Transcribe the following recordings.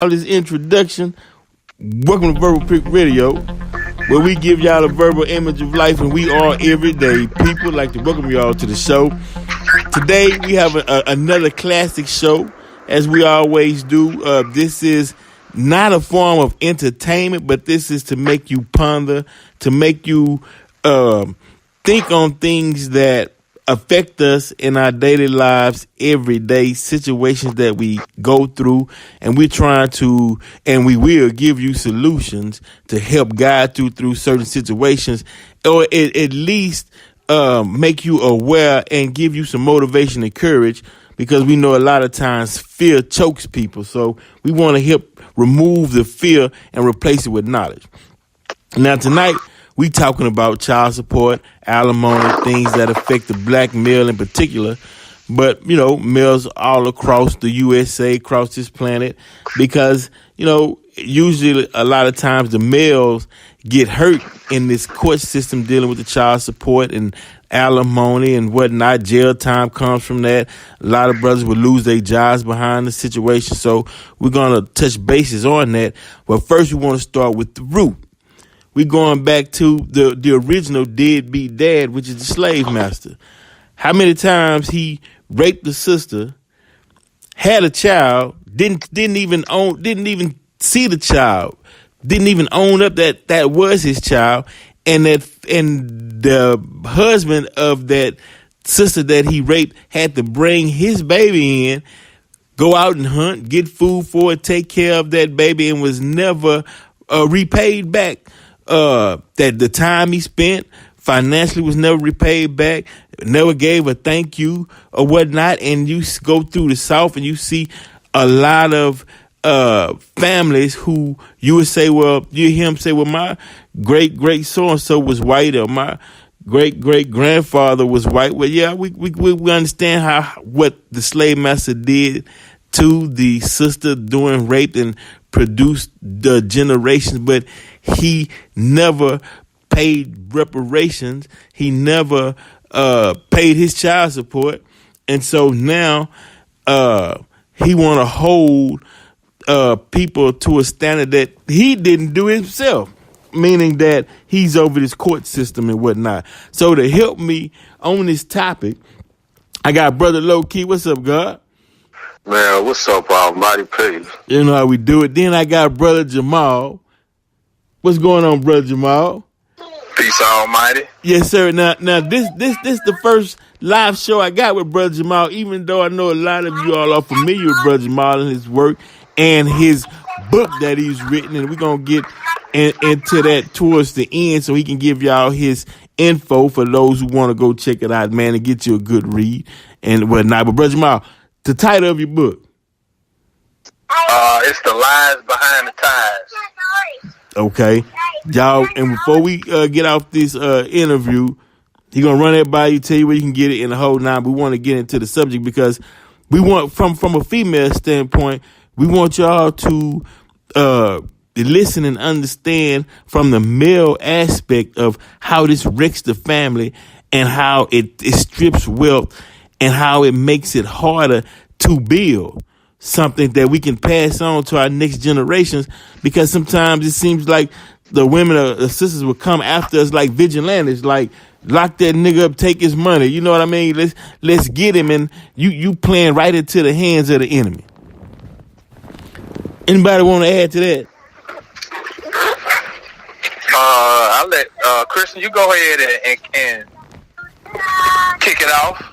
All this introduction. Welcome to Verbal Prick Radio, where we give y'all a verbal image of life, and we are everyday people. Like to welcome y'all to the show. Today we have another classic show, as we always do. This is not a form of entertainment, but this is to make you ponder, to make you think on things that affect us in our daily lives, everyday situations that we go through, and we're trying to, and we will give you solutions to help guide you through certain situations, or at least make you aware and give you some motivation and courage, because we know a lot of times fear chokes people. So we want to help remove the fear and replace it with knowledge. Now tonight, we talking about child support, alimony, things that affect the black male in particular, but, you know, males all across the USA, across this planet, because, you know, usually a lot of times the males get hurt in this court system dealing with the child support and alimony and whatnot. Jail time comes from that. A lot of brothers will lose their jobs behind the situation. So we're going to touch bases on that. But first, we want to start with the root. We going back to the original deadbeat dad, which is the slave master. How many times he raped the sister, had a child, didn't even see the child, didn't even own up that was his child, and the husband of that sister that he raped had to bring his baby in, go out and hunt, get food for it, take care of that baby, and was never repaid back. That the time he spent financially was never repaid back, never gave a thank you or whatnot. And you go through the South and you see a lot of families who you would say, well, you hear him say, well, my great so-and-so was white, or my great grandfather was white. Well, yeah, we understand what the slave master did to the sister doing rape and produced the generations, but he never paid reparations. He never paid his child support. And so now he want to hold people to a standard that he didn't do himself, meaning that he's over this court system and whatnot. So to help me on this topic, I got Brother Loki. What's up, God? Man, what's up, Almighty Peace? You know how we do it. Then I got Brother Jamal. What's going on, Brother Jamal? Peace, Almighty. Yes, sir. Now, this the first live show I got with Brother Jamal. Even though I know a lot of you all are familiar with Brother Jamal and his work and his book that he's written, and we're gonna get into that towards the end, so he can give y'all his info for those who want to go check it out, man, and get you a good read and whatnot. But Brother Jamal, the title of your book? It's The Lies Behind the Ties. Okay, y'all, and before we get off this interview, he's gonna run that by you, tell you where you can get it in the whole nine. We want to get into the subject because we want, from a female standpoint, we want y'all to listen and understand from the male aspect of how this wrecks the family and how it strips wealth and how it makes it harder to build something that we can pass on to our next generations, because sometimes it seems like the women or the sisters will come after us like vigilantes, like lock that nigga up, take his money. You know what I mean? Let's get him, and you playing right into the hands of the enemy. Anybody want to add to that? I'll let Christian, you go ahead and kick it off.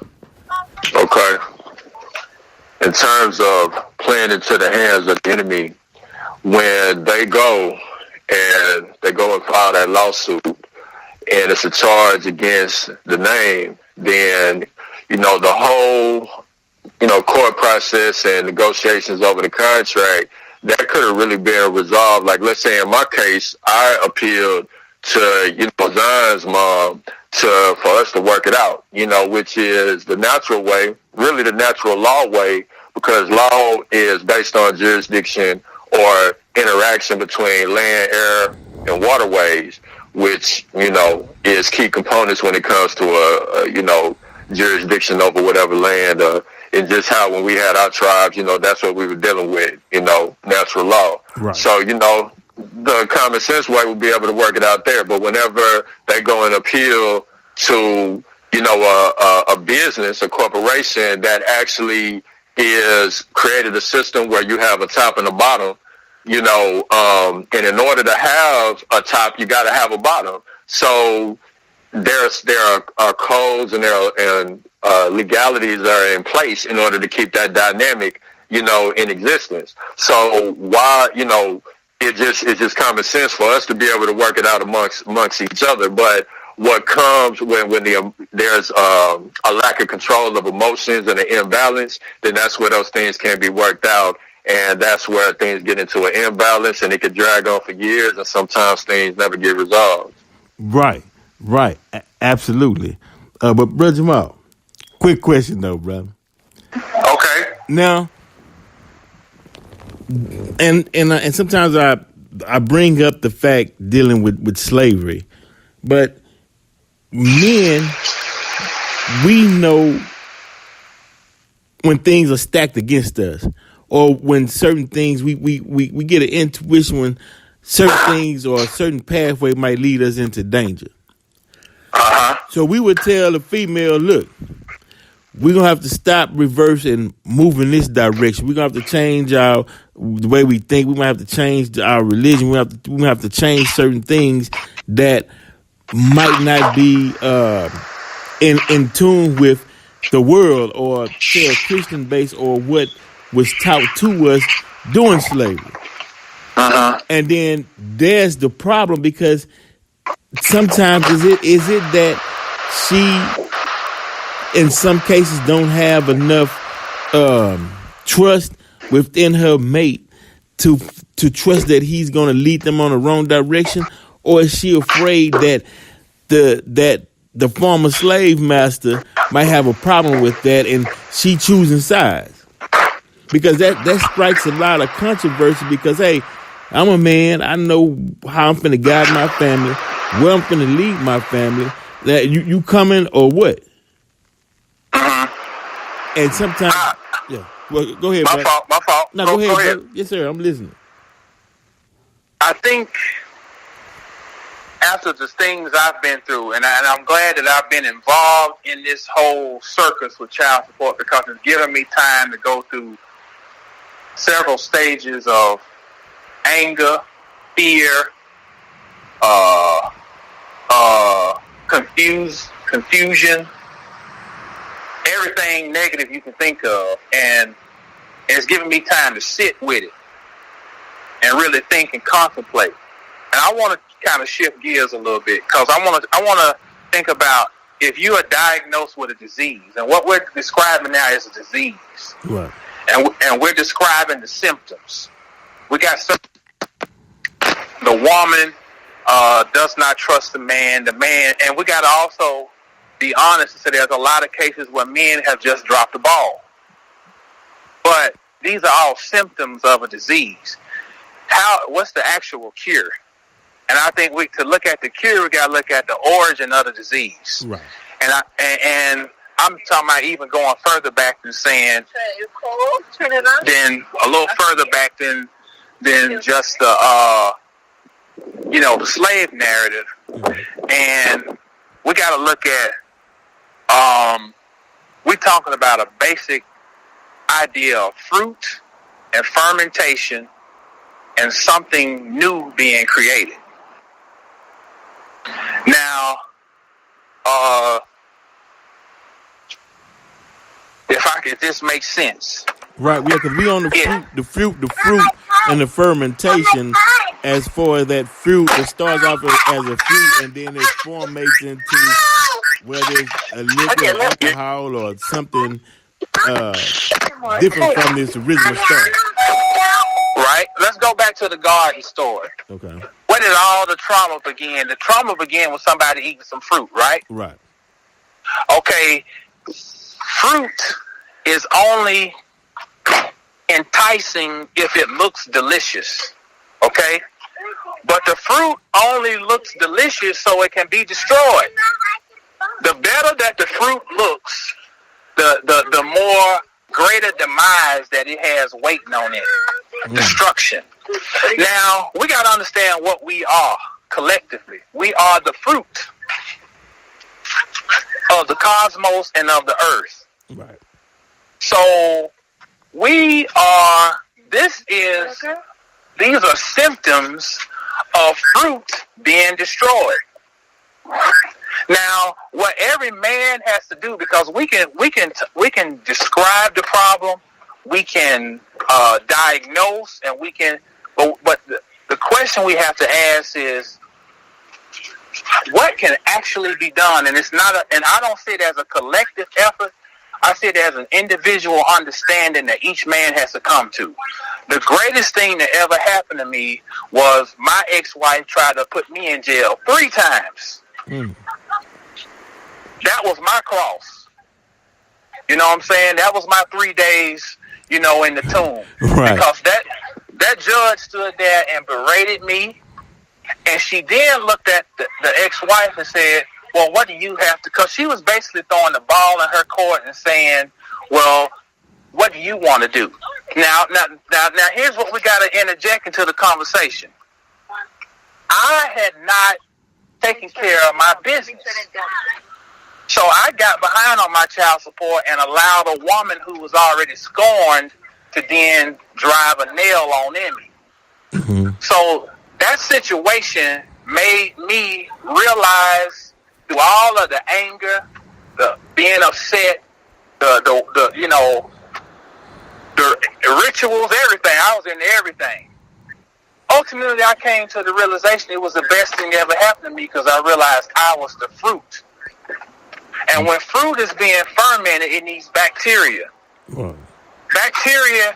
Okay. In terms of playing into the hands of the enemy, when they go and file that lawsuit and it's a charge against the name, then, you know, the whole, you know, court process and negotiations over the contract, that could have really been resolved. Like, let's say in my case, I appealed to, you know, Zion's mom for us to work it out, you know, which is the natural way, really the natural law way, because law is based on jurisdiction or interaction between land, air, and waterways, which, you know, is key components when it comes to a you know, jurisdiction over whatever land or and just how when we had our tribes, that's what we were dealing with, natural law. Right. So, the common sense way would be able to work it out there. But whenever they go and appeal to, a business, a corporation that actually is created a system where you have a top and a bottom, and in order to have a top, you got to have a bottom. So there are codes and legalities that are in place in order to keep that dynamic, in existence. So why, it's just common sense for us to be able to work it out amongst each other. But what comes when there's a lack of control of emotions and an imbalance, then that's where those things can be worked out. And that's where things get into an imbalance, and it could drag on for years, and sometimes things never get resolved. Right. Absolutely. But Brother Jamal, quick question though, brother. Okay. Now, and sometimes I bring up the fact dealing with slavery, but men, we know when things are stacked against us, or when certain things we get an intuition when certain things or a certain pathway might lead us into danger. So we would tell a female, look, we're going to have to stop, reverse, and move in this direction. We're going to have to change the way we think. We're going to have to change our religion. We're going to have to change certain things that might not be in tune with the world, or say a Christian base, or what was taught to us during slavery. And then there's the problem, because sometimes is it that she, in some cases, don't have enough trust within her mate to trust that he's going to lead them on the wrong direction, or is she afraid that the former slave master might have a problem with that, and she choosing sides? Because that strikes a lot of controversy, because, hey, I'm a man. I know how I'm finna guide my family, where I'm finna lead my family. That you coming or what? And sometimes, yeah. Well, go ahead, My fault. No, go ahead, brother. Yes, sir. I'm listening. I think after the things I've been through, and I'm glad that I've been involved in this whole circus with child support, because it's given me time to go through several stages of anger, fear, confusion, everything negative you can think of, and it's given me time to sit with it and really think and contemplate. And I want to kind of shift gears a little bit, because I want to think about if you are diagnosed with a disease, and what we're describing now is a disease, right? And we're describing the symptoms. We got the woman does not trust the man, and we got to also be honest and say there's a lot of cases where men have just dropped the ball. But these are all symptoms of a disease. What's the actual cure? And I think to look at the cure, we got to look at the origin of the disease. Right. And I'm talking about even going further back than saying, then a little further back than just the slave narrative. And we got to look at, we're talking about a basic idea of fruit and fermentation and something new being created. Now, if this makes sense. Right, yeah, because we on the fruit, and the fermentation. As far as that fruit, it starts off as a fruit, and then it formates into whether it's a liquid, alcohol, or something different from this original start. Right. Let's go back to the garden story. Okay. Where did all the trauma begin? The trauma began with somebody eating some fruit, right? Right. Okay. Fruit is only enticing if it looks delicious. Okay? But the fruit only looks delicious so it can be destroyed. The better that the fruit looks, the more greater demise that it has waiting on it. Destruction. Now, we got to understand what we are collectively. We are the fruit of the cosmos and of the earth. Right. So these are symptoms of fruit being destroyed. Now, what every man has to do, because we can describe the problem, we can diagnose, and we can. But the question we have to ask is, what can actually be done? And it's not and I don't see it as a collective effort. I see it as an individual understanding that each man has to come to. The greatest thing that ever happened to me was my ex-wife tried to put me in jail 3 times. That was my cross. You know what I'm saying? That was my 3 days, in the tomb. Right. Because that judge stood there and berated me. And she then looked at the ex-wife and said, well, what do you have to... Because she was basically throwing the ball in her court and saying, well, what do you want to do? Now, here's what we got to interject into the conversation. I had not taken care of my business. So I got behind on my child support and allowed a woman who was already scorned to then drive a nail on in me. Mm-hmm. So that situation made me realize through all of the anger, the being upset, the rituals, everything. I was into everything. Ultimately, I came to the realization it was the best thing that ever happened to me because I realized I was the fruit. And when fruit is being fermented, it needs bacteria. Wow. Bacteria,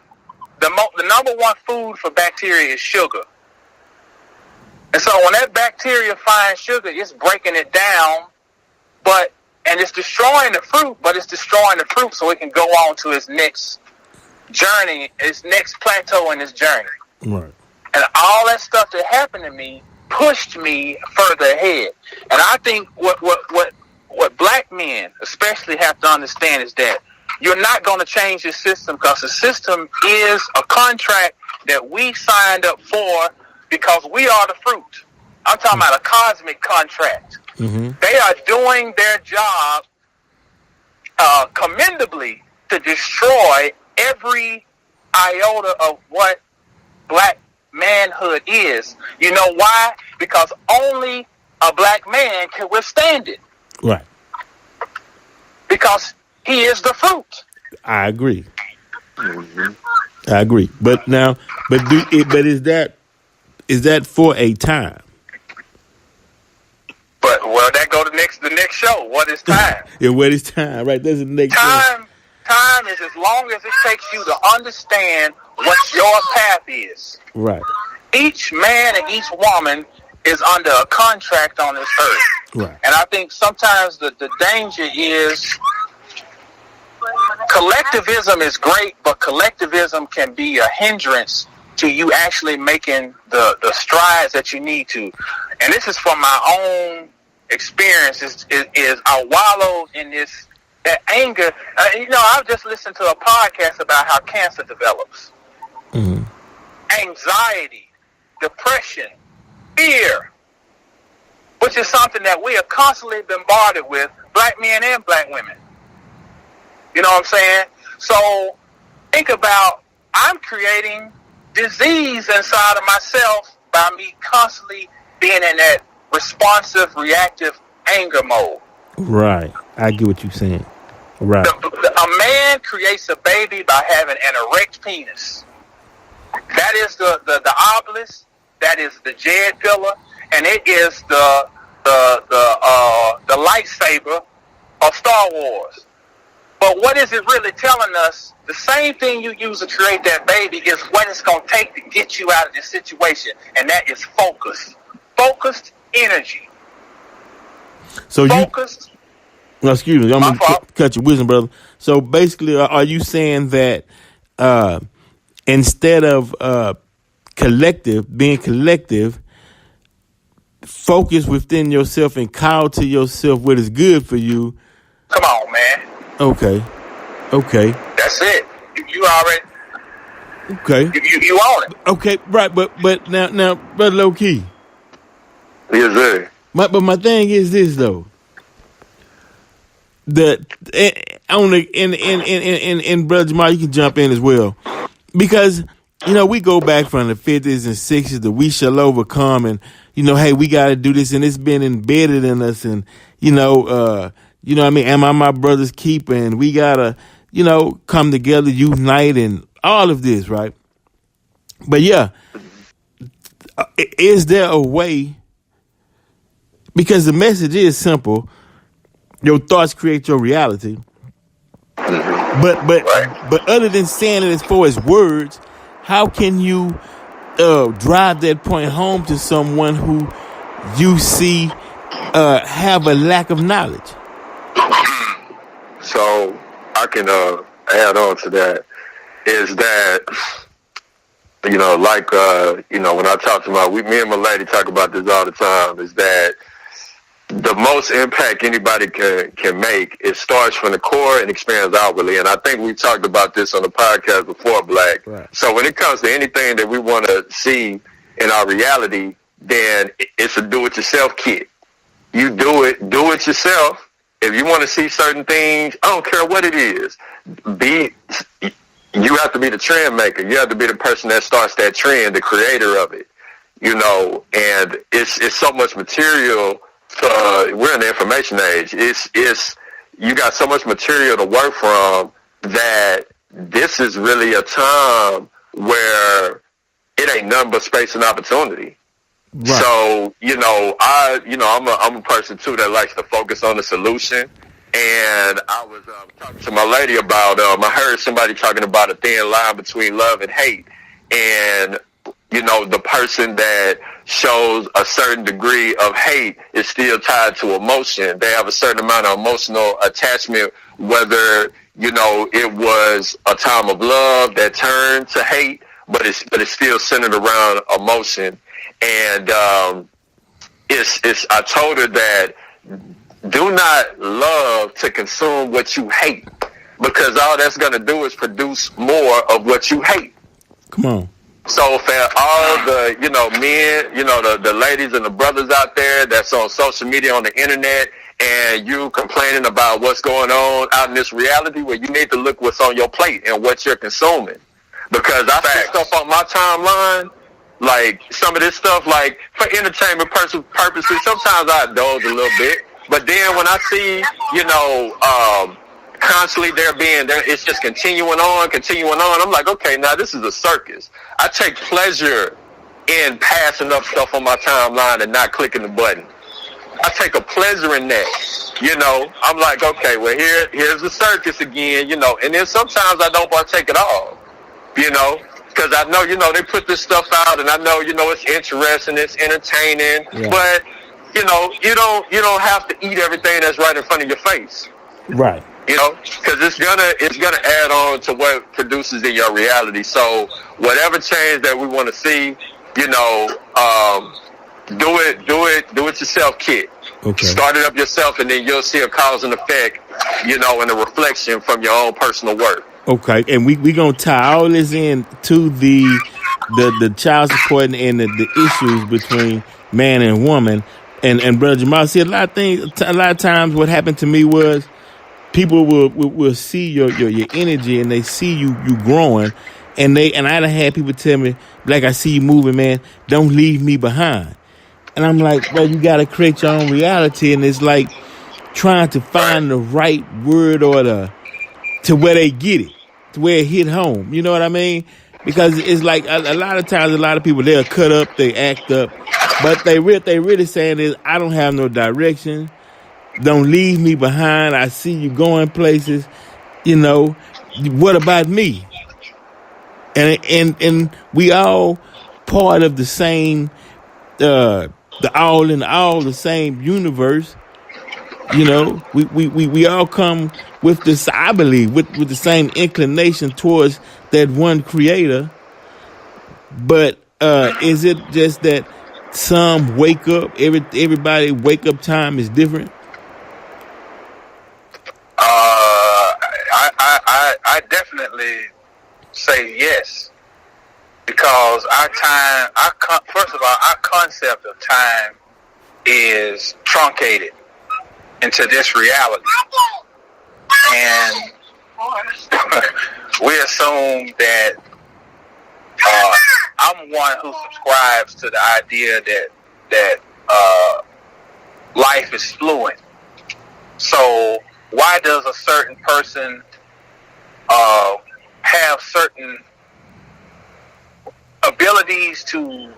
the number one food for bacteria is sugar. And so when that bacteria finds sugar, it's breaking it down, and it's destroying the fruit, but it's destroying the fruit so it can go on to its next journey, its next plateau in its journey. Right. And all that stuff that happened to me pushed me further ahead. And I think what black men especially have to understand is that you're not going to change the system because the system is a contract that we signed up for because we are the fruit. I'm talking about a cosmic contract. Mm-hmm. They are doing their job commendably to destroy every iota of what black manhood is. You know why? Because only a black man can withstand it. Right. Because he is the fruit. I agree. Mm-hmm. I agree. But is that for a time? But that go to the next show. What is time? Yeah, what is time? Right, that's the next time. Time is as long as it takes you to understand what your path is. Right. Each man and each woman is under a contract on this earth. Right. And I think sometimes the danger is collectivism is great, but collectivism can be a hindrance to you actually making the strides that you need to. And this is from my own experience. Is I wallowed in that anger. I've just listened to a podcast about how cancer develops. Mm-hmm. Anxiety, depression, fear, which is something that we are constantly bombarded with, black men and black women. You know what I'm saying? So think about, I'm creating disease inside of myself by me constantly being in that responsive, reactive anger mode. Right. I get what you're saying. Right. A man creates a baby by having an erect penis. That is the obelisk. That is the Jed pillar, and it is the lightsaber of Star Wars. But what is it really telling us? The same thing you use to create that baby is what it's going to take to get you out of this situation, and that is focus. Focused energy. So focused. Excuse me, I'm going to cut your wisdom, brother. So basically, are you saying that instead of being collective, focus within yourself and call to yourself what is good for you? Come on, man. Okay. That's it. You already. Okay. You own it. Okay, right, but now, brother Low Key. Yes, sir. But my thing is this though. And brother Jamal, you can jump in as well, because we go back from the 50s and 60s that we shall overcome, and hey, we got to do this, and it's been embedded in us, and what I mean, am I my brother's keeper, and we gotta come together, unite, and all of this, right? But yeah, is there a way? Because the message is simple. Your thoughts create your reality. But other than saying it as far as words, how can you drive that point home to someone who you see have a lack of knowledge? So I can add on to that, is that when I talk to me and my lady talk about this all the time, is that the most impact anybody can make, it starts from the core and expands outwardly. And I think we talked about this on the podcast before, Black. Right. So when it comes to anything that we want to see in our reality, then it's a do-it-yourself kit. You do it yourself. If you want to see certain things, I don't care what it is. You have to be the trend maker. You have to be the person that starts that trend, the creator of it. And it's so much material. We're in the information age. You got so much material to work from that this is really a time where it ain't nothing but space and opportunity. Right. So, I'm a person too that likes to focus on the solution. And I was talking to my lady about, I heard somebody talking about a thin line between love and hate. And, the person that shows a certain degree of hate is still tied to emotion. They have a certain amount of emotional attachment, whether, it was a time of love that turned to hate, but it's still centered around emotion. And I told her that do not love to consume what you hate, because all that's going to do is produce more of what you hate. Come on. So for all the, men, the ladies and the brothers out there that's on social media, on the internet, and you complaining about what's going on out in this reality, well, you need to look what's on your plate and what you're consuming. Because I see stuff on my timeline, like some of this stuff, like for entertainment purposes, sometimes I indulge a little bit. But then when I see, constantly it's just continuing on. I'm like, okay, now this is a circus. I take pleasure in passing up stuff on my timeline and not clicking the button. I take a pleasure in that. I'm like, okay, well, here's the circus again, and then sometimes I don't partake at all, because I know, they put this stuff out, and I know, it's interesting, it's entertaining, yeah. But, you don't have to eat everything that's right in front of your face. Right. Because it's gonna add on to what produces in your reality. So whatever change that we want to see, do it yourself, kid. Okay. Start it up yourself, and then you'll see a cause and effect, and a reflection from your own personal work. Okay, and we gonna tie all this in to the child support and the issues between man and woman. And brother Jamal, see a lot of times what happened to me was people will see your energy, and they see you growing, and I done had people tell me, like, I see you moving, man, don't leave me behind. And I'm like, well, you gotta create your own reality, and it's like trying to find the right word to where they get it, to where it hit home. You know what I mean? Because it's like a lot of times, a lot of people, they'll cut up, they act up, but they really saying is, I don't have no direction. Don't leave me behind. I see you going places. What about me? And we all part of the same, the all in all, the same universe. We all come with this, I believe, with the same inclination towards that one creator. But is it just that some wake up, everybody wake up time is different? I definitely say yes, because first of all, our concept of time is truncated into this reality, and we assume that I'm one who subscribes to the idea that life is fluent. So why does a certain person have certain abilities to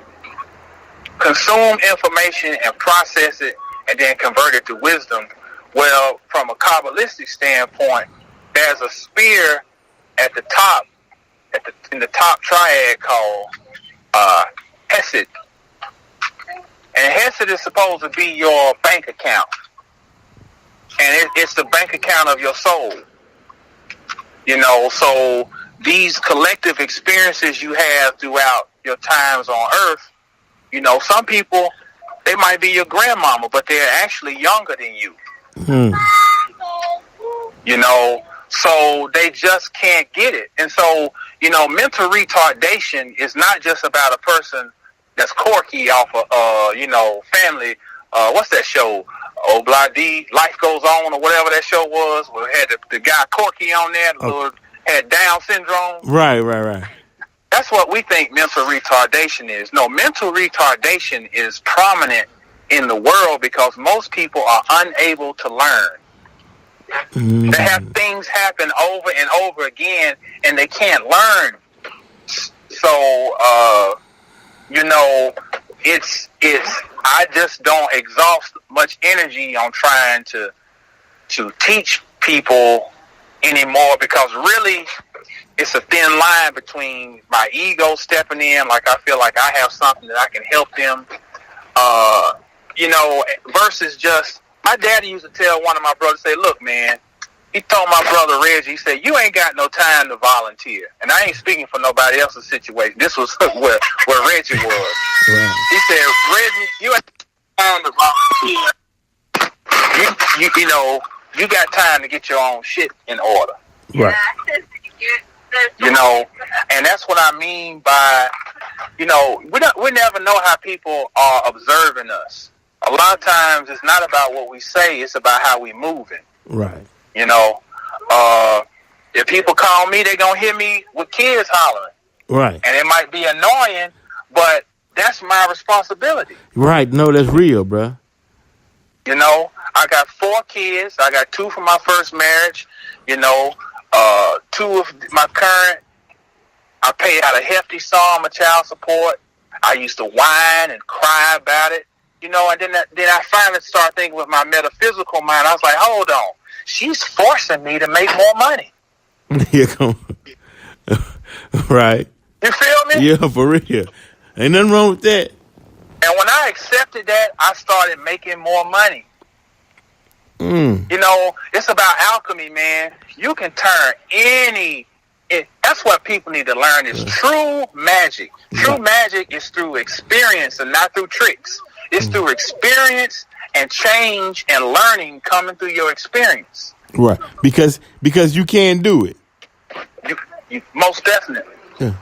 consume information and process it and then convert it to wisdom? Well, from a Kabbalistic standpoint, there's a spear at the top, in the top triad called Hesed. And Hesed is supposed to be your bank account. And it's the bank account of your soul. You know, so these collective experiences you have throughout your times on earth, you know, some people, they might be your grandmama, but they're actually younger than you. You know, so they just can't get it. And so, you know, mental retardation is not just about a person that's quirky off of, you know, family. What's that show? Obladi, Life Goes On, or whatever that show was, where it had the guy Corky on there, had Down syndrome. Right. That's what we think mental retardation is. No, mental retardation is prominent in the world because most people are unable to learn. They have things happen over and over again, and they can't learn. So, you know, it's. I just don't exhaust much energy on trying to teach people anymore, because really it's a thin line between my ego stepping in, like I feel like I have something that I can help them, you know, versus just, my daddy used to tell one of my brothers, say, look, man, he told my brother Reggie, he said, you ain't got no time to volunteer. And I ain't speaking for nobody else's situation. This was where Reggie was. Right. He said, Reggie, you ain't got time to volunteer. You know, you got time to get your own shit in order. Right. You know, and that's what I mean by, you know, we never know how people are observing us. A lot of times it's not about what we say, it's about how we moving. Right. You know, if people call me, they're going to hear me with kids hollering. Right. And it might be annoying, but that's my responsibility. Right. No, that's real, bruh. You know, I got 4 kids. I got 2 from my first marriage. You know, 2 of my current, I pay out a hefty sum of child support. I used to whine and cry about it. You know, and then I finally started thinking with my metaphysical mind. I was like, hold on. She's forcing me to make more money. Right. You feel me? Yeah, for real. Ain't nothing wrong with that. And when I accepted that, I started making more money. You know, it's about alchemy, man. You can turn that's what people need to learn is true magic. True magic is through experience and not through tricks. It's through experience and change and learning coming through your experience. Right. Because you can do it. You most definitely. Yeah.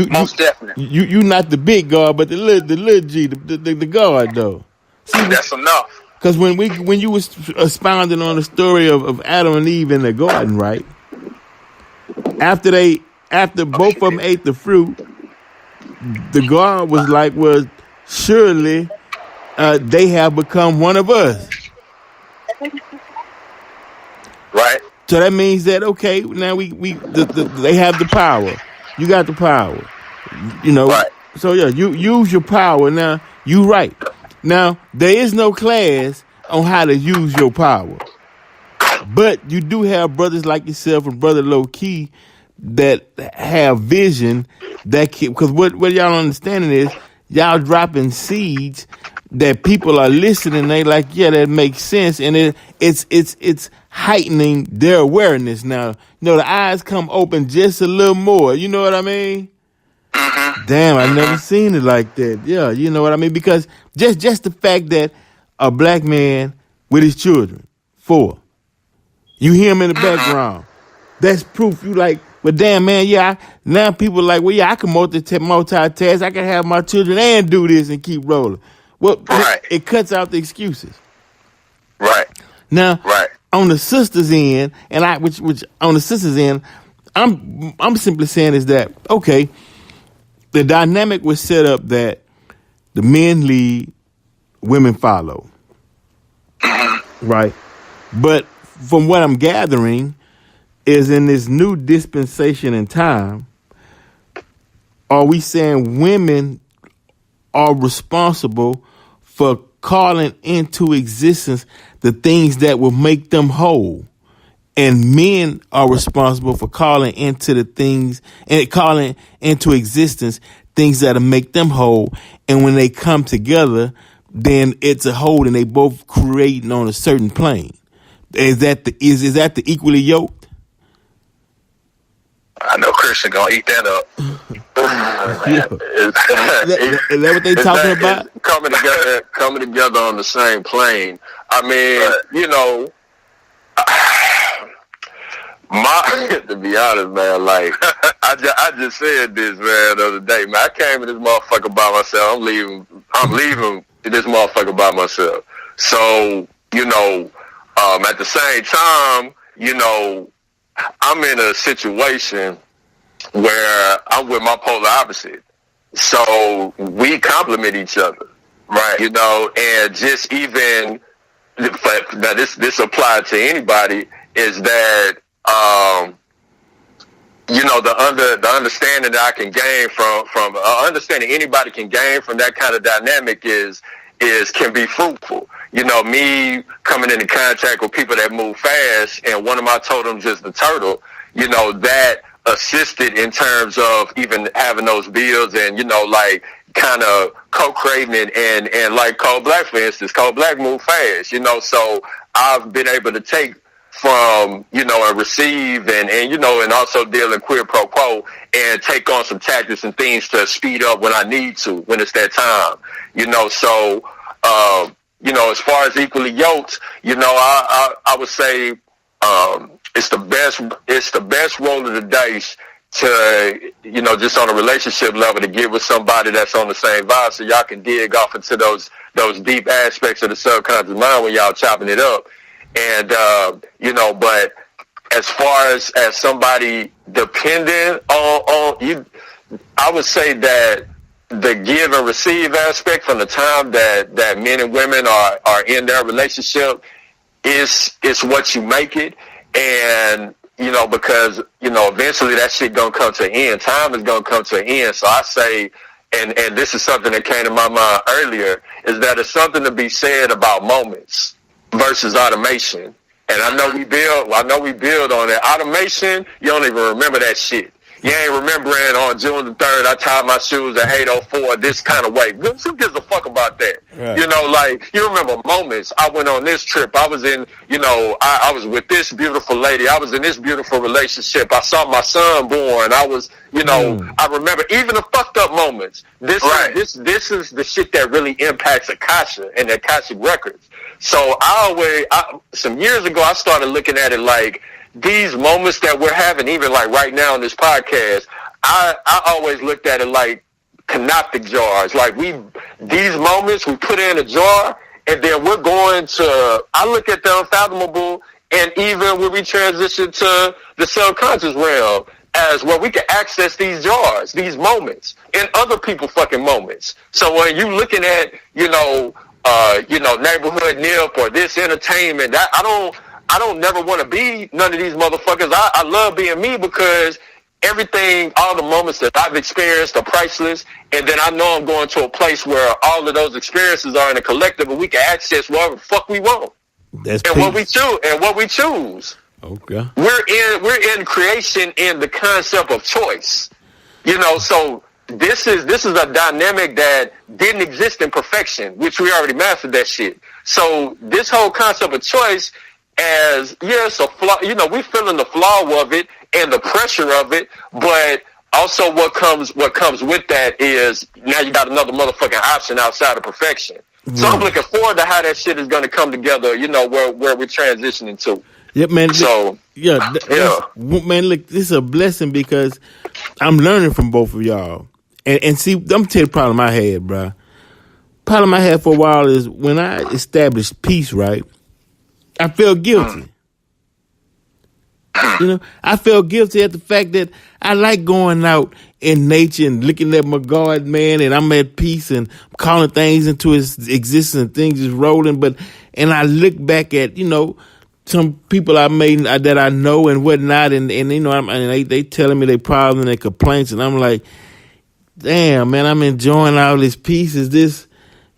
Most definitely. You not the big God, but the little G, the God though. See, that's enough. Because when you was expounding on the story of Adam and Eve in the garden, right? After both of them ate the fruit, the God was like, well, surely they have become one of us. Right. So that means that, okay, now they have the power. You got the power. You know. Right. So yeah, you use your power. Now, you right. Now, there is no class on how to use your power. But you do have brothers like yourself and Brother Loki that have vision because what y'all understanding is y'all dropping seeds that people are listening. They like, yeah, that makes sense, and it's heightening their awareness. Now, you know, the eyes come open just a little more. You know what I mean? Damn, I never seen it like that. Yeah, you know what I mean? Because just the fact that a black man with his children, 4, you hear him in the background, that's proof. You like, But damn, man, now people are like, well, yeah, I can multitask. I can have my children and do this and keep rolling. Well, Right. it cuts out the excuses. Right. Now, Right. on the sisters' end, which on the sisters' end, I'm simply saying is that, okay, the dynamic was set up that the men lead, women follow. Right. But from what I'm gathering is in this new dispensation in time, are we saying women are responsible for calling into existence the things that will make them whole? And men are responsible for calling into the things and calling into existence things that'll make them whole. And when they come together, then it's a whole and they both creating on a certain plane. Is that the equally yoked? I know Christian gonna eat that up. Yeah. Is that what they talking about? Coming together on the same plane. I mean, you know, to be honest, man, like I just said this, man, the other day, man. I came in this motherfucker by myself. I'm leaving this motherfucker by myself. So, you know, at the same time, you know, I'm in a situation where I'm with my polar opposite. So we complement each other. Right. You know, and just even now this applied to anybody is that you know, the understanding that I can gain from understanding anybody can gain from that kind of dynamic can be fruitful. You know, me coming into contact with people that move fast, and one of my totems is the turtle, you know, that assisted in terms of even having those builds and, you know, like kind of co-creating it and like Cold Black, for instance, Cold Black move fast, you know, so I've been able to take from, you know, and receive and you know, and also deal in quid pro quo and take on some tactics and things to speed up when I need to, when it's that time, you know, so, you know, as far as equally yoked, you know, I would say, it's the best roll of the dice to, you know, just on a relationship level to get with somebody that's on the same vibe so y'all can dig off into those deep aspects of the subconscious mind when y'all chopping it up. And, you know, but as far as somebody dependent on you, I would say that the give and receive aspect from the time that men and women are in their relationship is what you make it. And, you know, because, you know, eventually that shit gonna come to an end. Time is gonna come to an end. So I say, and this is something that came to my mind earlier, is that it's something to be said about moments versus automation. And I know we build on that. Automation, you don't even remember that shit. You ain't remembering on June the 3rd, I tied my shoes at 8:04 this kind of way. Who gives a fuck about that? Right. You know, like, you remember moments. I went on this trip. I was in, you know, I was with this beautiful lady. I was in this beautiful relationship. I saw my son born. I was, you know, I remember even the fucked up moments. This is the shit that really impacts Akasha and the Akashic records. So some years ago, I started looking at it like, these moments that we're having, even like right now in this podcast, I always looked at it like canoptic jars. Like these moments we put in a jar and then we're going to, I look at the unfathomable, and even when we transition to the subconscious realm as where we can access these jars, these moments, and other people fucking moments. So when you looking at, you know, neighborhood nip or this entertainment, I don't never want to be none of these motherfuckers. I love being me because everything, all the moments that I've experienced are priceless. And then I know I'm going to a place where all of those experiences are in a collective and we can access whatever the fuck we want. What we choose. Okay. We're in creation in the concept of choice. You know, so this is a dynamic that didn't exist in perfection, which we already mastered that shit. So this whole concept of choice, as yes, a flaw, you know, we feeling the flaw of it and the pressure of it, but also what comes with that is now you got another motherfucking option outside of perfection. So I'm looking forward to how that shit is going to come together, you know, where we're transitioning to. Yeah, man. So Man. Look, this is a blessing because I'm learning from both of y'all. And see, I'm gonna tell you the problem I had, bro. Problem I had for a while is when I established peace, right? I felt guilty. You know, I felt guilty at the fact that I like going out in nature and looking at my garden, man, and I'm at peace and calling things into existence and things is rolling. And I look back at, you know, some people I made that I know and whatnot, and you know, they telling me their problems and their complaints, and I'm like, damn, man, I'm enjoying all this peace. Is this,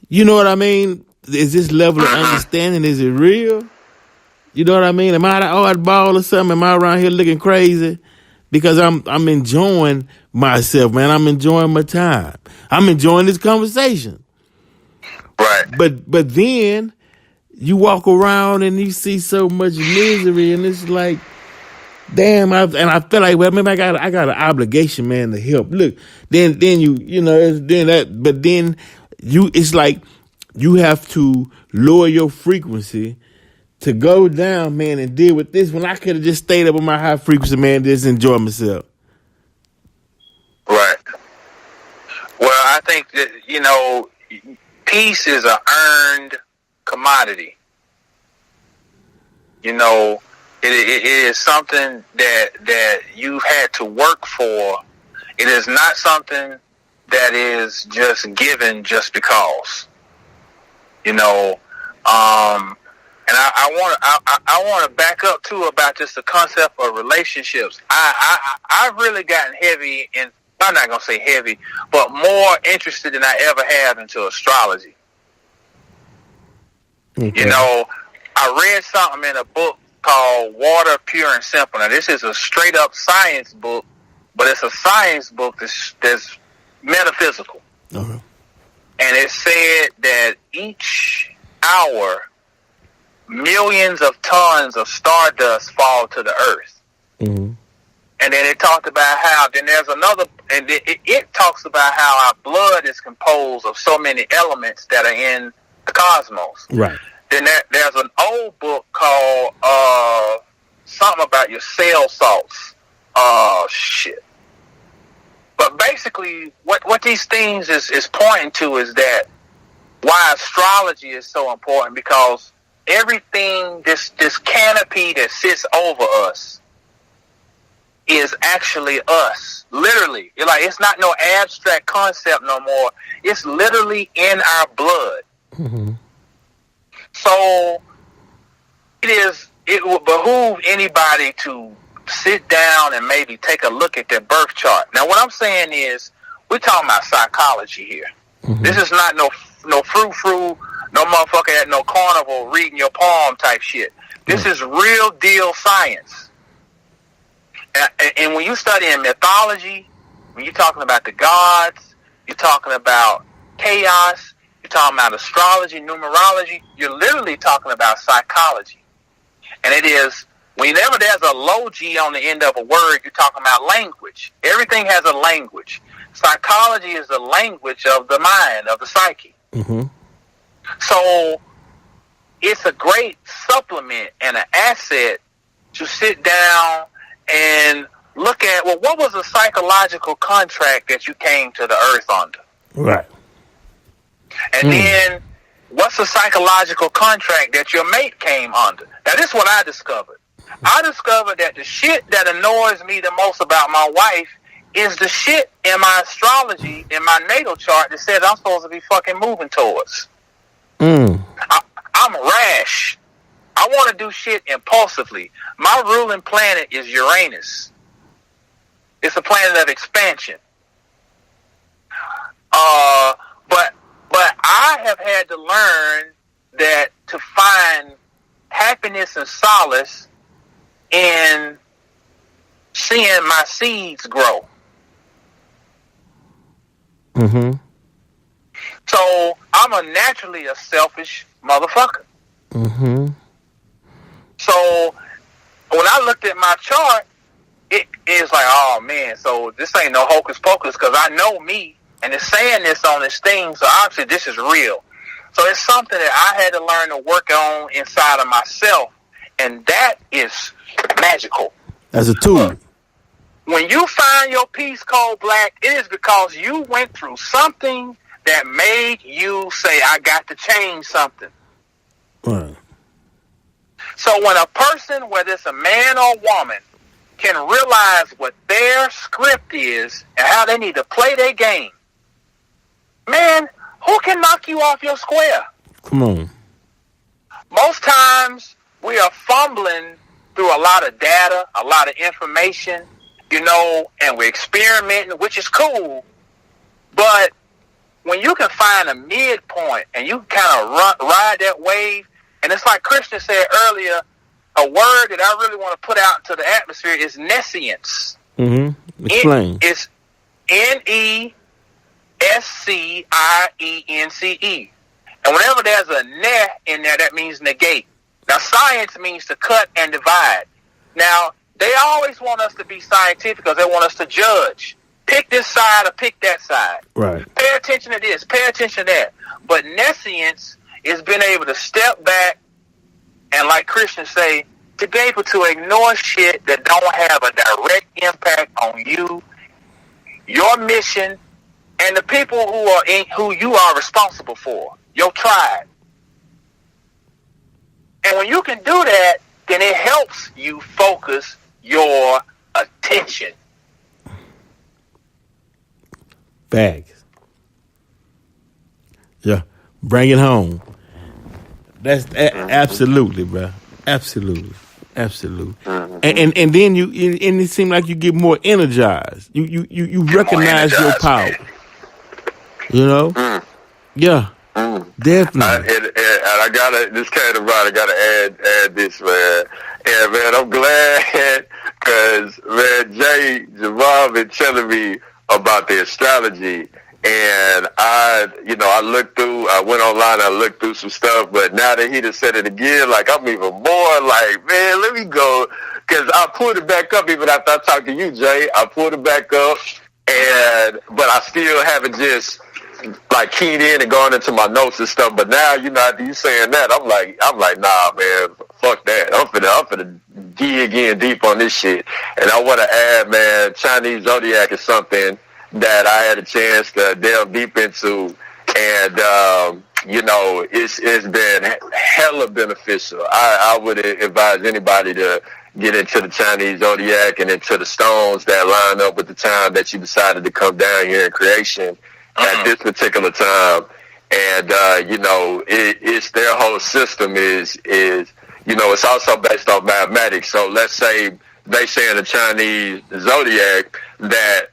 you know what I mean? Is this level of understanding, is it real? You know what I mean? Am I the oddball or something? Am I around here looking crazy? Because I'm enjoying myself, man. I'm enjoying my time. I'm enjoying this conversation. Right. But then you walk around and you see so much misery, and it's like, damn. I feel like, well, maybe I got an obligation, man, to help. Look, then you know, it's like you have to lower your frequency to go down, man, and deal with this when I could have just stayed up on my high frequency, man, just enjoy myself. Right. Well, I think that, you know, peace is an earned commodity. You know, it is something that you've had to work for. It is not something that is just given just because. You know, and I want to back up too about just the concept of relationships. I've really gotten heavy, and I'm not gonna say heavy, but more interested than I ever have into astrology. Okay. You know, I read something in a book called Water, Pure and Simple. Now, this is a straight up science book, but it's a science book that's metaphysical. Uh-huh. And it said that each hour, millions of tons of stardust fall to the earth. Mm-hmm. And then it talked about how, then there's another, and it talks about how our blood is composed of so many elements that are in the cosmos. Right. Then there's an old book called something about your cell salts. Shit. But basically, what these things is pointing to is that why astrology is so important, because everything, this canopy that sits over us is actually us. Literally. It's not no abstract concept no more. It's literally in our blood. Mm-hmm. So it would behoove anybody to sit down and maybe take a look at their birth chart. Now, what I'm saying is, we're talking about psychology here. Mm-hmm. This is not no frou-frou, no motherfucker at no carnival reading your palm type shit. This is real deal science. And when you study in mythology, when you're talking about the gods, you're talking about chaos, you're talking about astrology, numerology, you're literally talking about psychology. And it is, whenever there's a logi on the end of a word, you're talking about language. Everything has a language. Psychology is the language of the mind, of the psyche. Mm-hmm. So it's a great supplement and an asset to sit down and look at, well, what was the psychological contract that you came to the earth under? Right. And then what's the psychological contract that your mate came under? Now, this is what I discovered. I discovered that the shit that annoys me the most about my wife is the shit in my astrology, in my natal chart, that says I'm supposed to be fucking moving towards. I'm rash. I want to do shit impulsively. My ruling planet is Uranus. It's a planet of expansion. But I have had to learn that to find happiness and solace in seeing my seeds grow. Mm-hmm. So I'm naturally a selfish motherfucker. Mm-hmm. So when I looked at my chart, it is like, oh man, so this ain't no hocus pocus, because I know me, and it's saying this on this thing, so obviously this is real. So it's something that I had to learn to work on inside of myself And that is magical. As a tool. When you find your piece called black, it is because you went through something that made you say, I got to change something. Right. So when a person, whether it's a man or woman, can realize what their script is and how they need to play their game, man, who can knock you off your square? Come on. Most times we are fumbling through a lot of data, a lot of information, and we're experimenting, which is cool. But when you can find a midpoint and you kind of ride that wave, and it's like Christian said earlier, a word that I really want to put out into the atmosphere is nescience. Mm-hmm. Explain. It's Nescience. And whenever there's a ne in there, that means negate. Now, science means to cut and divide. Now, they always want us to be scientific because they want us to judge. Pick this side or pick that side. Right. Pay attention to this. Pay attention to that. But nescience is being able to step back and, like Christians say, to be able to ignore shit that don't have a direct impact on you, your mission, and the people who you are responsible for, your tribe. And when you can do that, then it helps you focus your attention. Facts. Yeah. Bring it home. That's absolutely, bro. Absolutely. And then and it seems like you get more energized. You recognize your power. Yeah. Definitely. And I gotta, this kind of right, I gotta add this, man. And man, I'm glad because man, Jamal been telling me about the astrology, and I went online, I looked through some stuff, but now that he just said it again, like I'm even more like, man, let me go, because I pulled it back up even after I talked to you, Jay. I pulled it back up, but I still haven't just like keyed in and gone into my notes and stuff. But now, after you saying that, I'm like, nah, man, fuck that. I'm finna dig in deep on this shit. And I want to add, man, Chinese Zodiac is something that I had a chance to delve deep into, and it's been hella beneficial. I would advise anybody to get into the Chinese Zodiac and into the stones that line up with the time that you decided to come down here in creation at this particular time. And it's their whole system is it's also based on mathematics. So let's say they say in the Chinese Zodiac that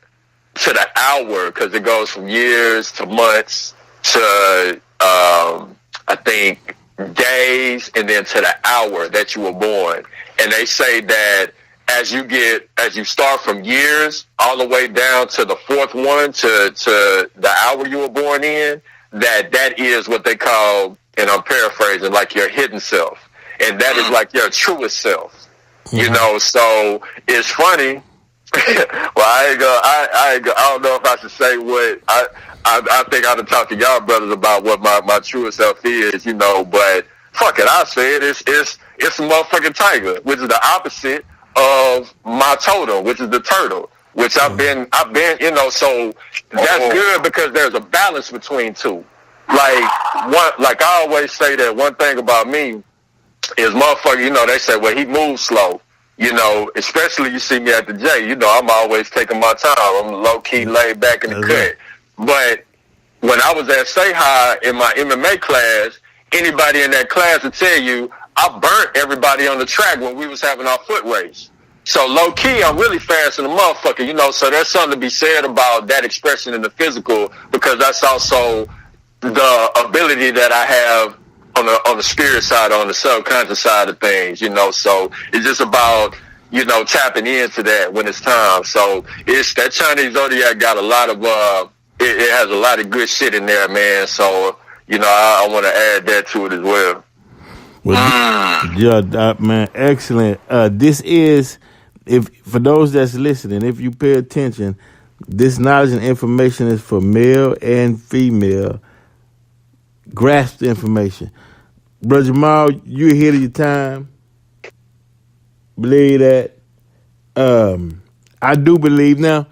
to the hour, because it goes from years to months to I think days, and then to the hour that you were born. And they say that as you start from years all the way down to the fourth one to the hour you were born in, that is what they call, and I'm paraphrasing, like your hidden self. And that is like your truest self. So it's funny. Well, I don't know if I should say what I think I ought to talk to y'all brothers about what my truest self is, but fuck it, I'll say it. It's a motherfucking tiger, which is the opposite of my totem, which is the turtle, which I've been, so that's good because there's a balance between two. Like I always say that one thing about me is motherfucker, they say, well, he moves slow. Especially you see me at the J, I'm always taking my time. I'm low-key laid back in the cut. But when I was at Say High in my MMA class, anybody in that class would tell you, I burnt everybody on the track when we was having our foot race. So low-key, I'm really fast in the motherfucker, so there's something to be said about that expression in the physical, because that's also the ability that I have on the spirit side, on the subconscious side of things, so it's just about, tapping into that when it's time. So it's that Chinese Zodiac got a lot of, it has a lot of good shit in there, man. So, I want to add that to it as well. Yeah, man, excellent. This is, for those that's listening, if you pay attention, this knowledge and information is for male and female. Grasp the information. Brother Jamal, you're ahead of your time. Believe that. I do believe now.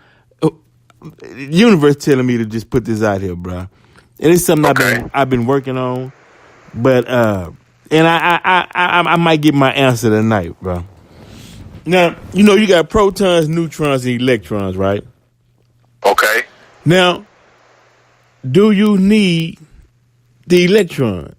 The universe telling me to just put this out here, bro. And it's something I've been working on, but and I might get my answer tonight, bro. Now you got protons, neutrons, and electrons, right? Okay. Now, do you need the electron?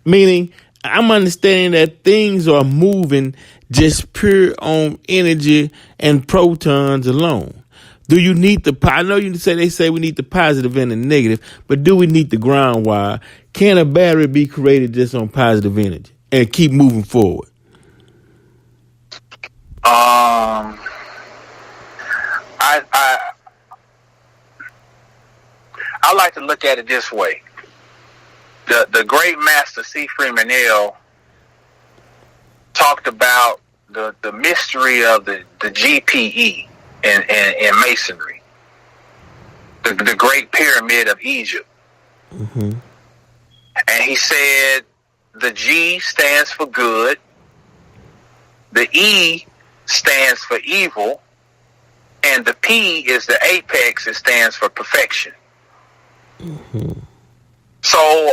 Meaning, I'm understanding that things are moving just pure on energy and protons alone. Do you need I know they say we need the positive and the negative, but do we need the ground wire? Can a battery be created just on positive energy and keep moving forward? I like to look at it this way. The great master C. Freeman L. talked about the mystery of the GPE in masonry, the Great Pyramid of Egypt. Mm-hmm. And he said the G stands for good, the E stands for evil, and the P is the apex. It stands for perfection. Mm-hmm. So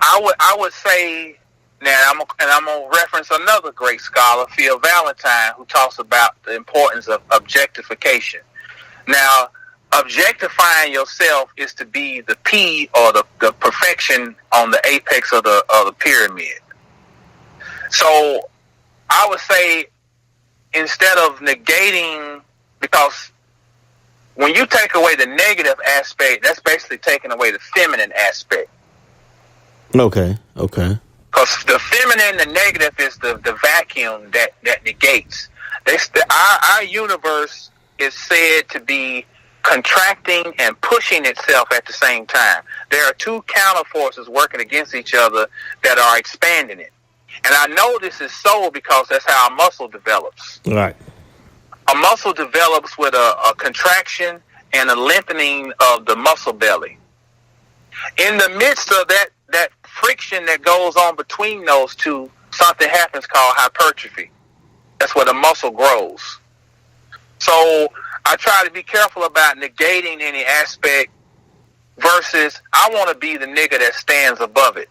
I would say now, I'm gonna reference another great scholar, Phil Valentine, who talks about the importance of objectification. Now, objectifying yourself is to be the P or the perfection on the apex of the pyramid. So I would say instead of negating, because when you take away the negative aspect, that's basically taking away the feminine aspect. Okay. Because the feminine, the negative is the vacuum that negates. Our universe is said to be contracting and pushing itself at the same time. There are two counter forces working against each other that are expanding it. And I know this is so because that's how a muscle develops. Right. A muscle develops with a contraction and a lengthening of the muscle belly. In the midst of that friction that goes on between those two, something happens called hypertrophy. That's where the muscle grows. So I try to be careful about negating any aspect versus I want to be the nigga that stands above it.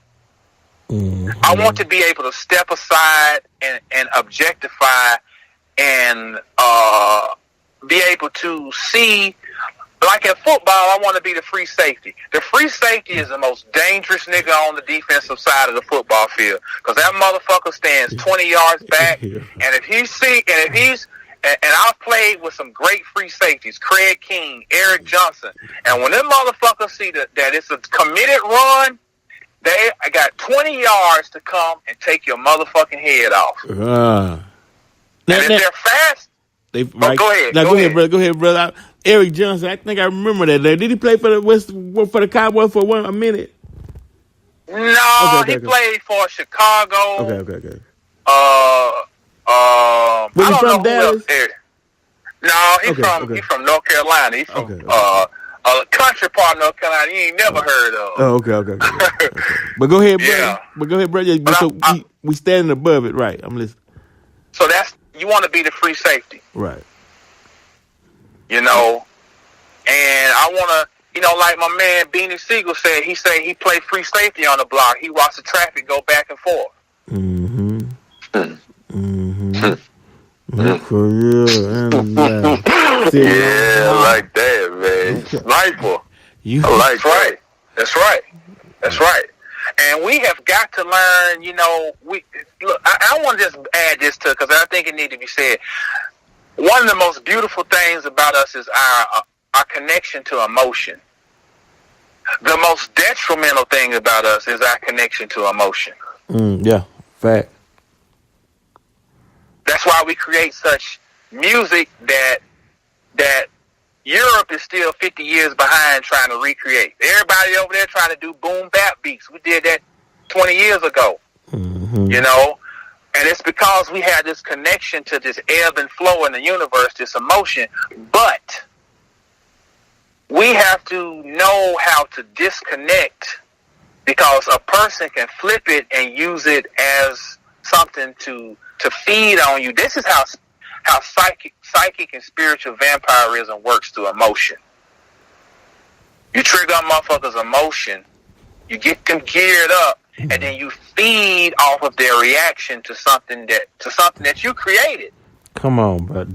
Mm-hmm. I want to be able to step aside and objectify and be able to see. Like in football, I want to be the free safety. The free safety is the most dangerous nigga on the defensive side of the football field because that motherfucker stands 20 yards back, and I've played with some great free safeties, Craig King, Eric Johnson, and when them motherfuckers see that it's a committed run, they got 20 yards to come and take your motherfucking head off. And if they're fast, go ahead. Go ahead, brother. Eric Johnson, I think I remember that. Did he play for the Cowboys for a minute? No, he played for Chicago. Okay. I don't from know Dallas? who else. No, he's from North Carolina. He's from a country part of North Carolina you ain't never heard of. Oh, okay. But go ahead, brother. We standing above it, right? I'm listening. So you want to be the free safety. Right. You know, and I want to, like my man Beanie Siegel said, he played free safety on the block. He watched the traffic go back and forth. Mm-hmm. Okay, yeah, like that, man. Sniper. That's right. And we have got to learn, I want to just add this because I think it needs to be said. One of the most beautiful things about us is our connection to emotion. The most detrimental thing about us is our connection to emotion. Yeah, fact. That's why we create such music that Europe is still 50 years behind trying to recreate. Everybody over there trying to do boom bap beats. We did that 20 years ago. Mm-hmm. And it's because we have this connection to this ebb and flow in the universe, this emotion. But we have to know how to disconnect because a person can flip it and use it as something to to feed on you. This is how psychic and spiritual vampirism works through emotion. You trigger a motherfucker's emotion, you get them geared up, and then you feed off of their reaction to something that you created. Come on, bro.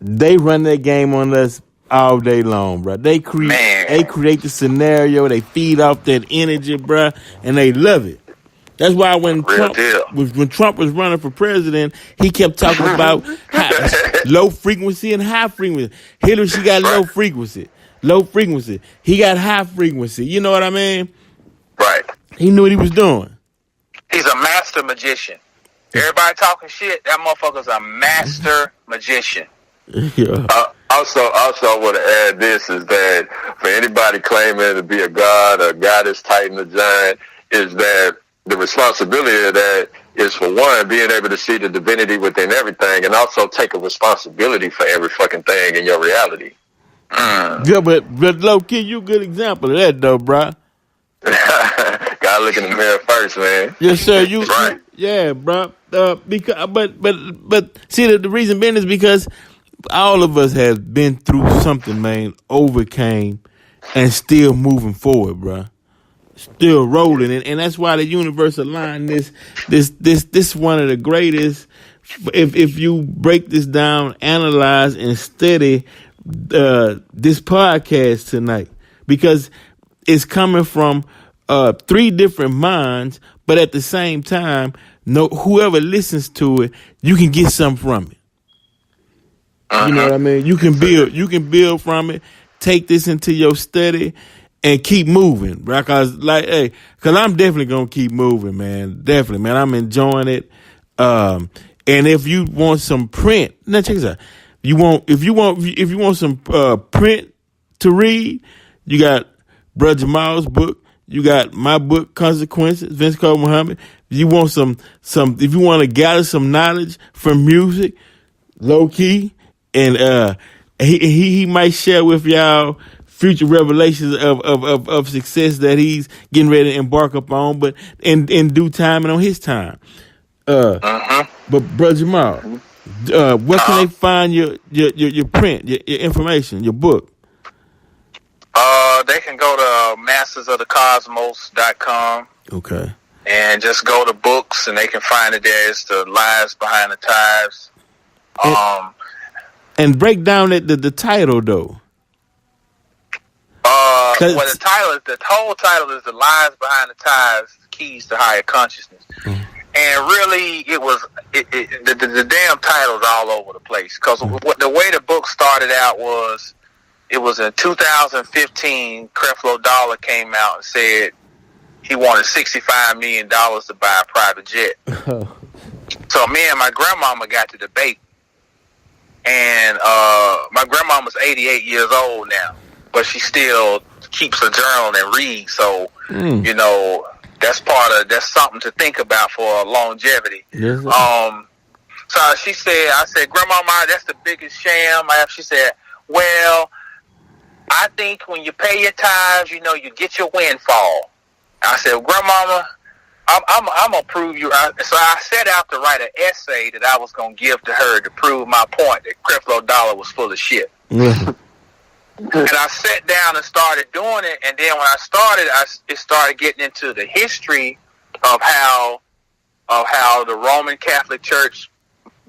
They run their game on us all day long, bro. They create the scenario, they feed off that energy, bro, and they love it. That's why when Trump was running for president, he kept talking about low frequency and high frequency. Hillary, she got low frequency. He got high frequency. You know what I mean? Right. He knew what he was doing. He's a master magician. Everybody talking shit, that motherfucker's a master magician. Yeah. Also, I want to add this is that for anybody claiming to be a god, a goddess, titan, a giant, is that the responsibility of that is, for one, being able to see the divinity within everything, and also take a responsibility for every fucking thing in your reality. Yeah, but low-key, you a good example of that, though, bro. Gotta look in the mirror first, man. Yes, sir. Right. Yeah, bro. Because, but see, the reason being is because all of us have been through something, man, overcame, and still moving forward, bro. Still rolling, and that's why the universe aligned this one of the greatest. If you break this down, analyze and study this podcast tonight, because it's coming from 3 different minds, but at the same time, whoever listens to it, you can get something from it. You know what I mean? You can build from it. Take this into your study and keep moving, right? Cause I'm definitely gonna keep moving, man. Definitely, man. I'm enjoying it. And if you want some print, now check this out. If you want some print to read, you got Bro Jamal's book. You got my book, Consequences, Vince Cole Muhammad. If you want if you want to gather some knowledge from music, low key, and he might share with y'all future revelations of success that he's getting ready to embark upon, but in due time and on his time. But Bro Jamal, where can they find your print, your information, your book? They can go to mastersofthecosmos.com. Okay. And just go to books, and they can find it there. It's The Lies Behind the Ties. And break down the title, though. Well, the whole title is The Lies Behind the Ties, Keys to Higher Consciousness. Mm-hmm. And really, the damn title's all over the place. Because the way the book started out was, it was in 2015, Creflo Dollar came out and said he wanted $65 million to buy a private jet. So me and my grandmama got to debate. And my grandmama's 88 years old now, but she still keeps a journal and reads. So, you know, that's something to think about for longevity. Yes. So I said, Grandmama, that's the biggest sham. She said, well, I think when you pay your tithes, you know, you get your windfall. I said, Grandmama, I'm going to prove you. So I set out to write an essay that I was going to give to her to prove my point that Creflo Dollar was full of shit. And I sat down and started doing it. And then when I started, it started getting into the history of how the Roman Catholic Church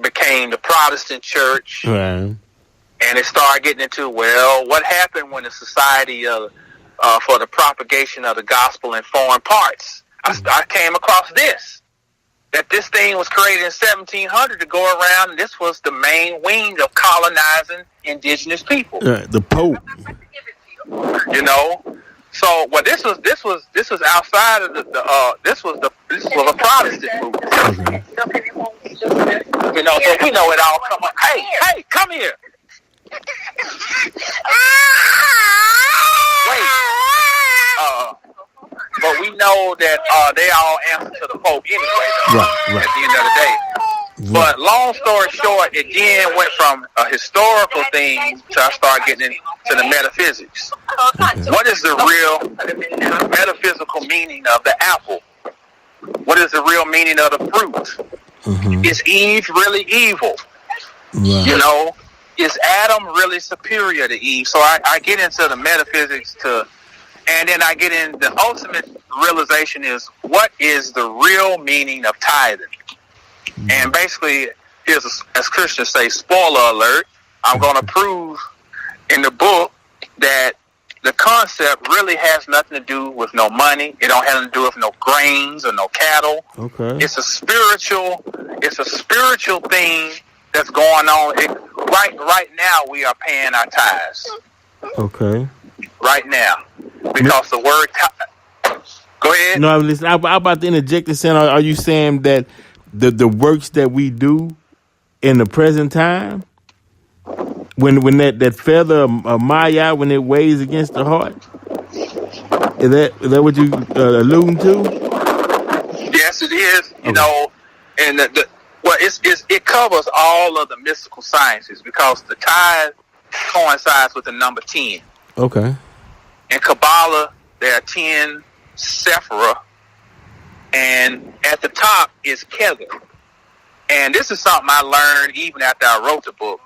became the Protestant Church. Right. And it started getting into, well, what happened when the Society for the Propagation of the Gospel in Foreign Parts? I came across that this thing was created in 1700 to go around, and this was the main wing of colonizing indigenous people. The Pope. You know, so this was outside of this was a Protestant movement. Okay. You know, so we know it all come up. Hey, come here. Wait. But we know that they all answer to the Pope anyway, though, right. At the end of the day. Right. But long story short, it then went from a historical thing to I started getting into the metaphysics. Okay. What is the real metaphysical meaning of the apple? What is the real meaning of the fruit? Is Eve really evil? Right. You know, is Adam really superior to Eve? So I get into the metaphysics and then I get in the ultimate realization is what is the real meaning of tithing? And basically, as Christians say, spoiler alert, I'm going to prove in the book that the concept really has nothing to do with no money. It don't have nothing to do with no grains or no cattle. Okay. It's a spiritual thing that's going on. Right now we are paying our tithes. Okay. Right now. Because the word go ahead. No, listen, I'm about to interject and saying, are you saying that the works that we do in the present time, when that feather of Maya, when it weighs against the heart, is that what you alluding to? Yes, it is. Okay. You know, and it covers all of the mystical sciences because the tithe coincides with the number 10. Okay. In Kabbalah, there are 10 sephira, and at the top is Kether. And this is something I learned even after I wrote the book.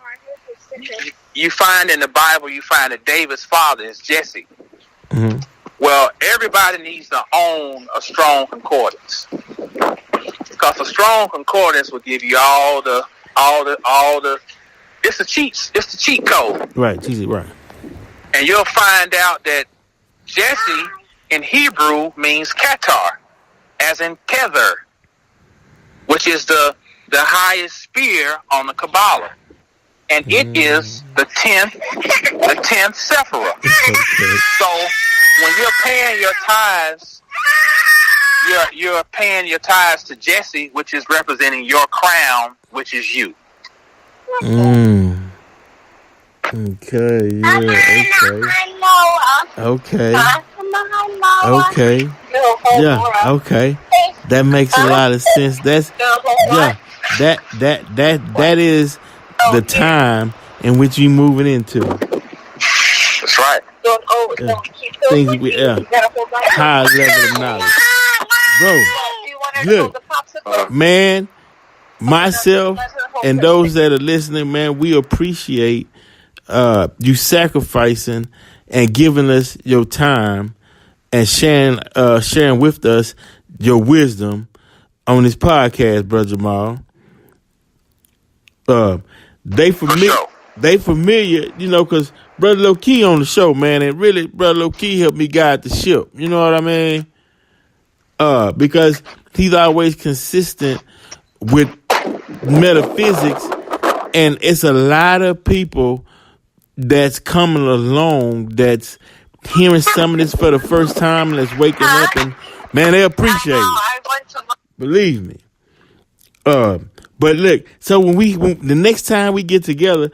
You find in the Bible, you find that David's father is Jesse. Mm-hmm. Well, everybody needs to own a strong concordance, because a strong concordance will give you all the. It's the cheat code. Right, Jesus, right. And you'll find out that Jesse in Hebrew means Qatar, as in Kether, which is the highest spear on the Kabbalah. And it is the 10th sephira. Okay. So when you're paying your tithes, you're paying your tithes to Jesse, which is representing your crown, which is you. Okay, yeah, okay. Yeah, okay. That makes a lot of sense. That is the time in which we moving into. That's right. Things high level of knowledge. Bro, look, man, myself and those that are listening, man, we appreciate you sacrificing and giving us your time and sharing with us your wisdom on this podcast, Brother Jamal. They familiar, you know, because Brother Loki on the show, man, and really Brother Loki helped me guide the ship. You know what I mean? Because he's always consistent with metaphysics, and it's a lot of people that's coming along that's hearing some of this for the first time and that's waking up, and man, they appreciate it. Believe me. But look, so when the next time we get together,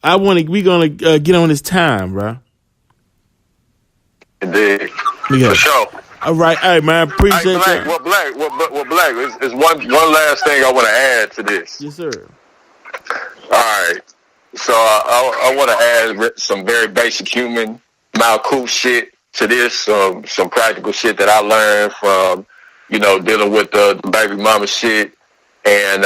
we're gonna get on this time, bro. Indeed. Yeah. For sure. All right, man. Appreciate that. What Black? Is one last thing I want to add to this. Yes, sir. All right. So I want to add some very basic human, cool shit to this. Some practical shit that I learned from, dealing with the baby mama shit. And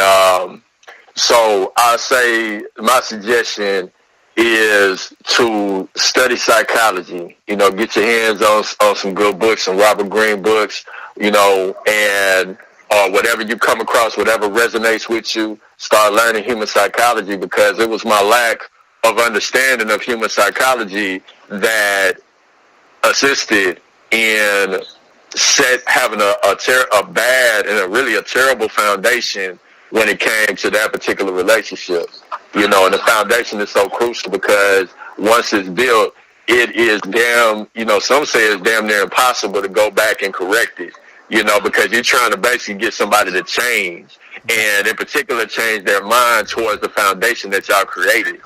so I say my suggestion is to study psychology. Get your hands on some good books, some Robert Greene books, and whatever you come across, whatever resonates with you, start learning human psychology, because it was my lack of understanding of human psychology that assisted in having a bad and a terrible foundation when it came to that particular relationship. And the foundation is so crucial, because once it's built, it is some say it's damn near impossible to go back and correct it, because you're trying to basically get somebody to change, and in particular change their mind towards the foundation that y'all created,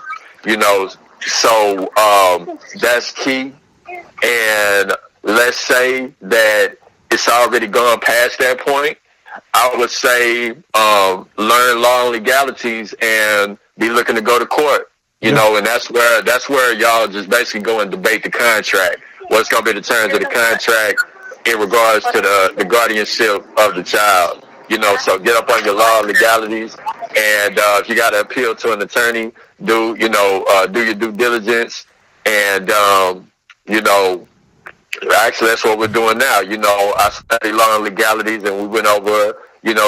so that's key. And let's say that it's already gone past that point, I would say learn law and legalities and be looking to go to court, and that's where y'all just basically go and debate the contract. What's going to be the terms of the contract in regards to the guardianship of the child, So get up on your law legalities, and if you got to appeal to an attorney, do your due diligence, and actually that's what we're doing now. I studied law and legalities, and we went over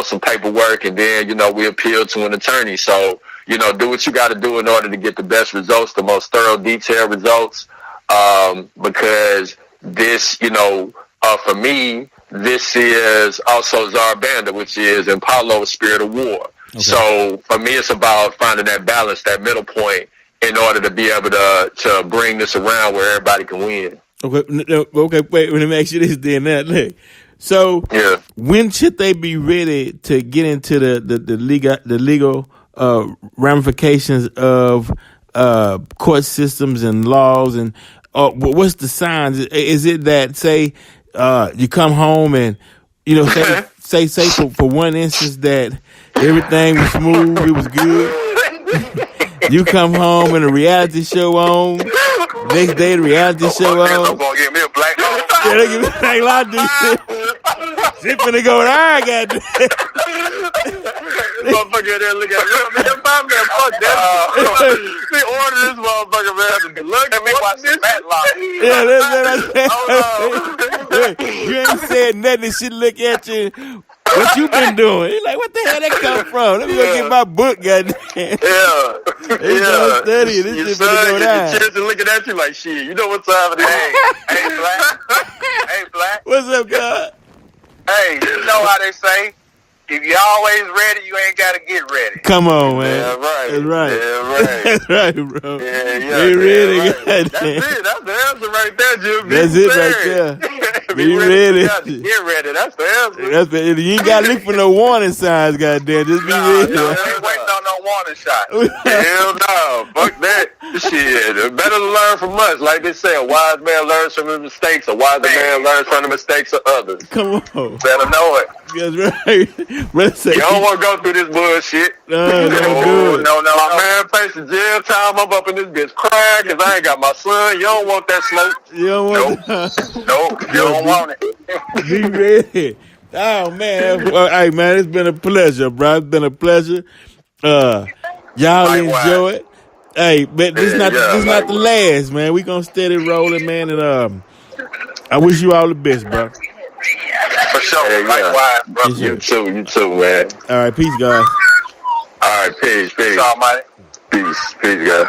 some paperwork, and then we appealed to an attorney. So do what you got to do in order to get the best results, the most thorough, detailed results, because this for me, this is also Zarbanda, which is in Palo, a spirit of war. Okay. So for me, it's about finding that balance, that middle point, in order to be able to bring this around where everybody can win. Okay, wait, let me ask you this then. Look. So when should they be ready to get into the legal ramifications of court systems and laws, and what's the signs? Is it that, say, you come home and say for one instance that everything was smooth, it was good. You come home and a reality show on. Next day, the reality show on. I'm gonna give me a black light. Yeah, they give me a black light. Shit finna go down, goddamn. Motherfucker there look at me. Fuck that. They order this motherfucker, man. Look at me watch this Matlock. Yeah, that's you ain't said nothing. She look at you. What you been doing? He's like, what the hell that come from? Let me go get my book, goddamn. Yeah. Study. This shit finna go down. Your kids are looking at you like, shit, you know what time it is. Hey, Black. Hey, Black. What's up, God? Hey, you know how they say, if you're always ready, you ain't got to get ready. Come on, man. Yeah, right. That's right. Yeah, right. That's right, bro. Yeah. Be ready, right. That's it. That's the answer right there, Jim. That's it right there. Be ready. Get ready. That's the answer. You ain't got to look for no warning signs, goddamn. Just be ready. No, ain't waiting on no warning shot. Hell no. Fuck that. Shit. Better to learn from us. Like they say, a wise man learns from his mistakes. A wiser man learns from the mistakes of others. Come on. Better know it. That's right. You don't want to go through this bullshit. No, do it. No. My man facing jail time. I'm up in this bitch crying because I ain't got my son. You don't want that smoke. You don't want that. Nope. You don't want it. Be ready. Oh, man. Well, hey, man, it's been a pleasure, bro. It's been a pleasure. Y'all enjoy it. Hey, but this not the last, man. We gonna steady rolling, man, and I wish you all the best, bro. For sure. Likewise, bro. You too, man. All right, peace, guys. All right, peace. Peace, almighty. Peace, guys.